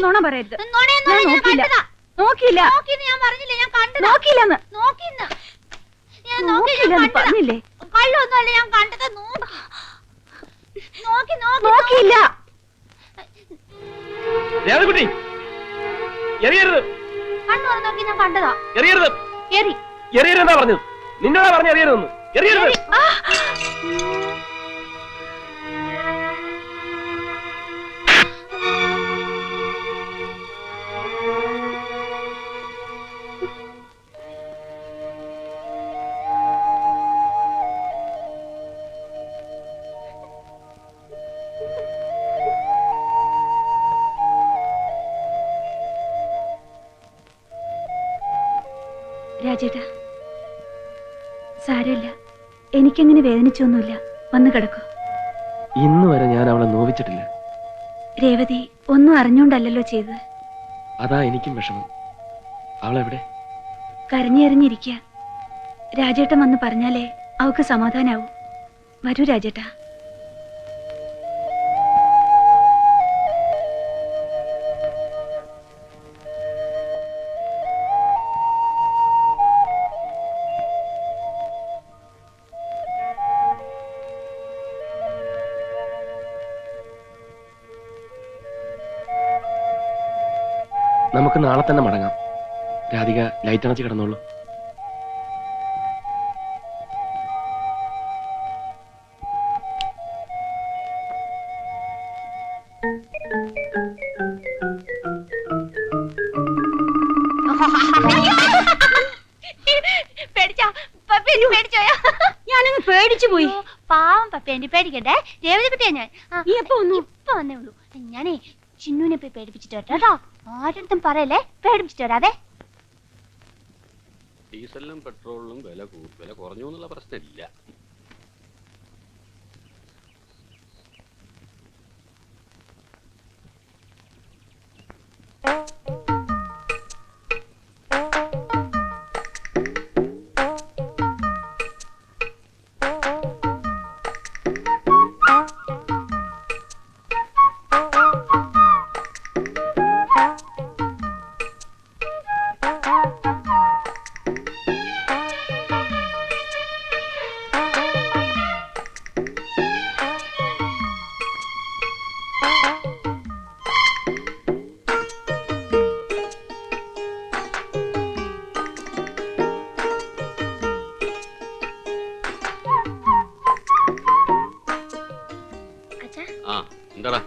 നുണ പറയരുത്. നോക്കിയില്ല, നോക്കിയില്ലെന്ന് പറഞ്ഞില്ലേ? കള്ളൊന്നുമല്ല ഞാൻ കണ്ടത്. നോക്കിയില്ല. ദേവകുട്ടി എറിയരുത്. കണ്ണു നോക്കി ഞാൻ കണ്ടതാ. എറിയരുത്. എറിയരുതെന്നാ പറഞ്ഞത്. നിന്നോടാ പറഞ്ഞ എറിയരുതെന്ന്. എറിയരുത്. രാജേട്ടാ, സാരമില്ല, എനിക്കങ്ങനെ വേദനിച്ചൊന്നുമില്ല. വന്നു കിടക്കൂ. ഇന്ന് വരെ ഞാൻ അവളെ നോവിച്ചിട്ടില്ല. രേവതി ഒന്നും അറിഞ്ഞോണ്ടല്ലോ ചെയ്തത്. അതാ എനിക്കും വിഷമം. അവളെവിടെ? കരഞ്ഞെറിഞ്ഞിരിക്കുക. രാജേട്ടൻ വന്ന് പറഞ്ഞാലേ അവക്ക് സമാധാനാവൂ. വരൂ രാജേട്ടാ. നമുക്ക് നാളെ തന്നെ മടങ്ങാം. രാധിക ലൈറ്റ് അണച്ച് കിടന്നോളൂ. ഞാനങ്ങ് പേടിച്ചു പോയി. പാവം പപ്പേന്റെ പേടിക്കട്ടെ. രേവതി കുട്ടിയാ ഞാൻ. ഇപ്പൊ വന്നേ ഉള്ളൂ. ഞാനേ ചിന്നുവിനെ പോയി പേടിപ്പിച്ചിട്ട് വരാട്ടോ. ആരുടെ പറയല്ലേ, പേടിപ്പിച്ചിട്ട് വരാതെ. ഡീസലിനും പെട്രോളിനും വില കുറഞ്ഞു എന്നുള്ള പ്രശ്നമില്ല. എന്താടാ?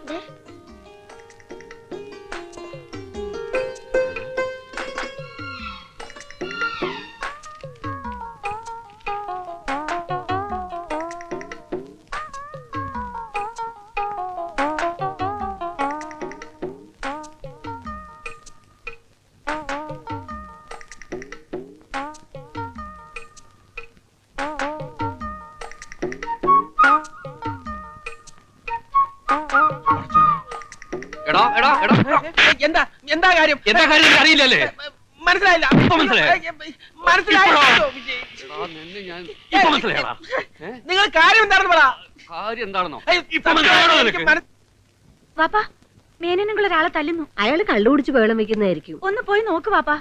എന്താ കാര്യം അറിയില്ലല്ലേ? മനസ്സിലായില്ല. നിങ്ങൾ കാര്യം എന്താണെന്ന് പറ. കാര്യം എന്താണെന്നോ? വാപ്പാ, മേനനുള്ള ഒരാളെ തല്ലുന്നു. അയാള് കള്ളുകുടിച്ച് വേളം വെക്കുന്നതായിരിക്കും. ഒന്ന് പോയി നോക്ക് വാപ്പാ.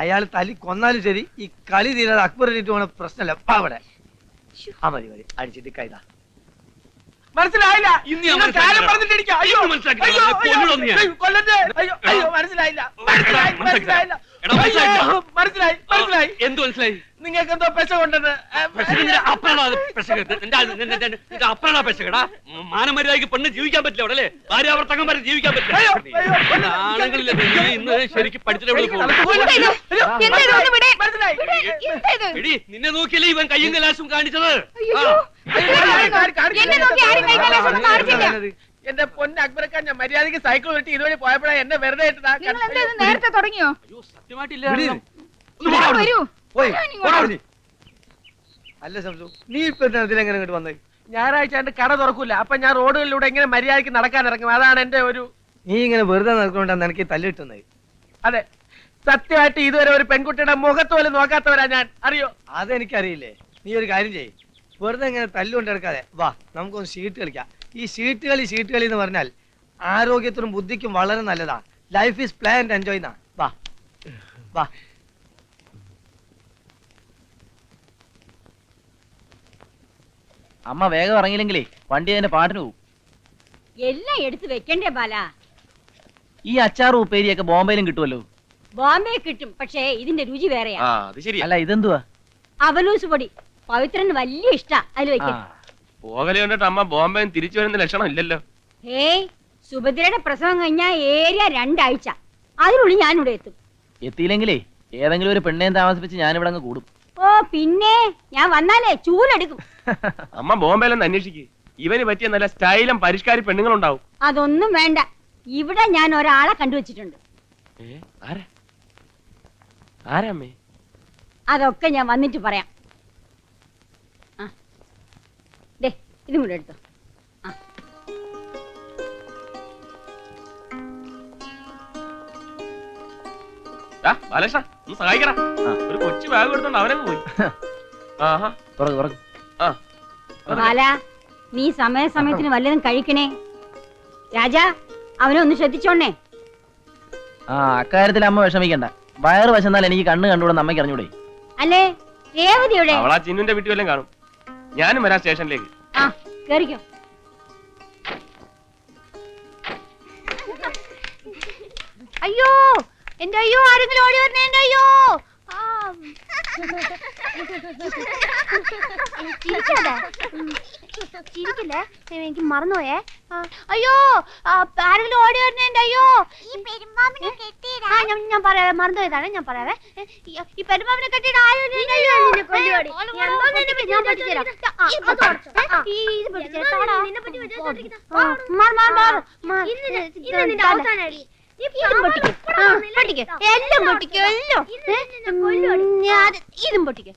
അയാൾ തല്ലി കൊന്നാലും ശരി, ഈ കളി തീരാതെ അക്ബറിട്ട് പോണ പ്രശ്നമല്ല. അവിടെ മതി അടിച്ചിട്ട് കൈതാ. മനസ്സിലായില്ല. കാര്യം മനസ്സിലായി. എന്ത് മനസ്സിലായി? നിങ്ങൾക്ക് എന്തോ പെശ കൊണ്ടത്. മാനമര്യാദക്ക് പെണ്ണ് ജീവിക്കാൻ പറ്റില്ല അവിടെ അല്ലേ? ഭാര്യാവർത്തങ്ങന്മാരെ ജീവിക്കാൻ പറ്റില്ല. ആണുങ്ങളില്ല. ഇന്ന് ശരിക്കും പഠിച്ചിട്ട് നിന്നെ നോക്കിയല്ലേ ഇവൻ കയ്യും കലാശവും കാണിച്ചത്. എന്റെ പൊന്ന് അക്ബറക്കാൻ, ഞാൻ മര്യാദക്ക് സൈക്കിൾ വെട്ടി ഇതുവഴി പോയപ്പോഴാ എന്നെ വെറുതെ നേരത്തെ തുടങ്ങിയോ? അയ്യോ സത്യമായിട്ടില്ല. അല്ല സംസു, നീ ഇപ്പൊ ഇതിലെങ്ങനെ ഇങ്ങോട്ട് വന്നത്? ഞായറാഴ്ച എന്റെ കട തുറക്കൂല. അപ്പൊ ഞാൻ റോഡുകളിലൂടെ എങ്ങനെ മര്യാദക്ക് നടക്കാൻ ഇറങ്ങും. അതാണ് എന്റെ ഒരു. നീ ഇങ്ങനെ വെറുതെ നടക്കൊണ്ടാണ് എനിക്ക് തല്ല് കിട്ടുന്നത്. അതെ, സത്യമായിട്ട് ഇതുവരെ ഒരു പെൺകുട്ടിയുടെ മുഖത്ത് പോലും നോക്കാത്തവരാ ഞാൻ. അറിയോ? അതെനിക്കറിയില്ലേ. നീ ഒരു കാര്യം ചെയ്യ്, വെറുതെ ഇങ്ങനെ തല്ലുകൊണ്ട് എടുക്കാതെ വാ, നമുക്കൊന്ന് ഷീട്ട് കളിക്കാം. ഈ ഷീട്ട് കളി എന്ന് പറഞ്ഞാൽ ആരോഗ്യത്തിനും ബുദ്ധിക്കും വളരെ നല്ലതാ. Life is play and enjoy. വാ വാ. അമ്മ വേഗം ഇറങ്ങിയില്ലെങ്കിലേ വണ്ടി അതിന്റെ പാട്ടിന് പോകും. എല്ലാം എടുത്ത് വെക്കണ്ടേ ബാല? ഈ അച്ചാറും ഉപ്പേരിയൊക്കെ ബോംബെയിലും കിട്ടുമല്ലോ. ബോംബെ കിട്ടും, പക്ഷേ ഇതിന്റെ രുചി വേറെയാ. അത് ശരിയാ. അല്ല ഇതെന്തുവാ? അവലൂസ് പൊടി. പവിത്രന് വലിയ ഇഷ്ടാ. അതിൽ വെക്ക. പോകലെ കണ്ടിട്ട് അമ്മ ബോംബെ തിരിച്ചു വരുന്ന ലക്ഷണം ഇല്ലല്ലോ. ഹേയ്, സുഭദ്രയുടെ പ്രസവം കഴിഞ്ഞാ ഏരിയ 2 ആഴ്ച. അതിനുള്ളിൽ ഞാനിവിടെ എത്തും. എത്തിയില്ലെങ്കിലേ ഏതെങ്കിലും ഒരു പെണ്ണേം താമസിപ്പിച്ച് ഞാനിവിടെ അങ്ങ് കൂടും. ഓ പിന്നെ ഞാൻ വന്നാലേ ചൂലെടുക്കും. അമ്മ ബോംബെയിലൊന്ന് അന്വേഷിക്ക്. ഇവന് പറ്റിയ നല്ല സ്റ്റൈലും പരിഷ്കാരി പെണ്ണുങ്ങളുണ്ടാവും. അതൊന്നും വേണ്ട. ഇവിടെ ഞാൻ ഒരാളെ കണ്ടുവച്ചിട്ടുണ്ട്. ആരാമ്മേ? അതൊക്കെ ഞാൻ വന്നിട്ട് പറയാം. ദേ ഇതും കൂടെ എടുത്തോ. ബാലകൃഷ്ണ ഒന്ന് സഹായിക്കടാ. ഒരു കൊച്ചു ബാഗ് എടുത്തോണ്ട് അവനങ്ങ് പോയി. ആഹാ തുറക്ക് തുറക്ക്. ബാല, നീ സമയത്തിന് വല്ലതും കഴിക്കണേ. രാജാ, അവനെ ഒന്ന് ശ്രദ്ധിച്ചോണേ. അക്കാര്യത്തിൽ അമ്മ വിഷമിക്കണ്ട. വയറ് വശന്നാൽ എനിക്ക് കണ്ണ് കണ്ടുകൂടെ അമ്മയ്ക്ക് അറിഞ്ഞൂടെ? അല്ലേ രേവതിയുടെ? അവളാ ചിന്നുന്റെ വീട്ടിൽ വല്ലതും കാണും. ഞാനും വരാം സ്റ്റേഷനിലേക്ക്. കേറിക്കോ. അയ്യോ എന്റെ അയ്യോ, ആരെങ്കിലും ഓടി വരണേ എന്റെ അയ്യോ. ചിരിക്കല്ലേ, എനിക്ക് മറന്നുപോയേ. അയ്യോ ആരെങ്കിലും ഓടി വരണേ എന്റെ അയ്യോ. ഞാൻ പറയാവേ, മറന്നുപോയതാണ്. ഞാൻ പറയാവേ, ഈ പെരുമാവിനെ കെട്ടിയിട്ട് ഇതും പൊട്ടിക്കും, എല്ലാം പൊട്ടിക്കും, എല്ലാം ഇതും പൊട്ടിക്കും.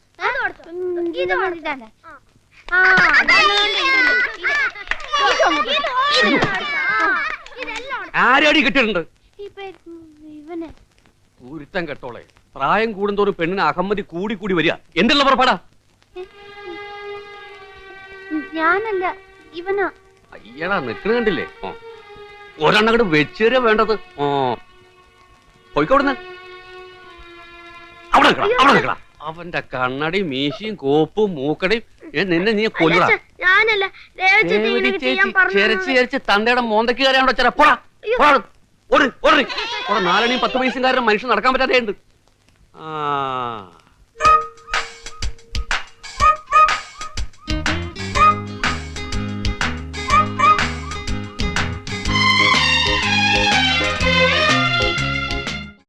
ആരടി കിട്ടിയിട്ടുണ്ട്? ഇവന് പൂരിത്തം കെട്ടോളെ. പ്രായം കൂടുന്തോറും പെണ്ണിന് അഹമ്മതി കൂടി കൂടി വരിക. എന്തുള്ള പുറപ്പാടാ? ഞാനല്ല, ഇവനാ. അയ്യടാ നിക്കണ കണ്ടില്ലേ? ഒരെണ്ണം അങ്ങോട്ട് വെച്ചേരാ വേണ്ടത്. പോയിക്കോടുന്ന് അവിടെ നിൽക്കണം, അവിടെ നിൽക്കണം. അവന്റെ കണ്ണടയും മീശയും കോപ്പും മൂക്കടയും നിന്നെ നീ കൊല്ലടാ. ചെരച്ച് ചെരച്ച് തന്തയുടെ മോന്തക്ക് കയറിയാണോ ചെറ? പോടാ 4 10 പൈസക്കാരൻ മനുഷ്യൻ നടക്കാൻ പറ്റാതെ ഉണ്ട്.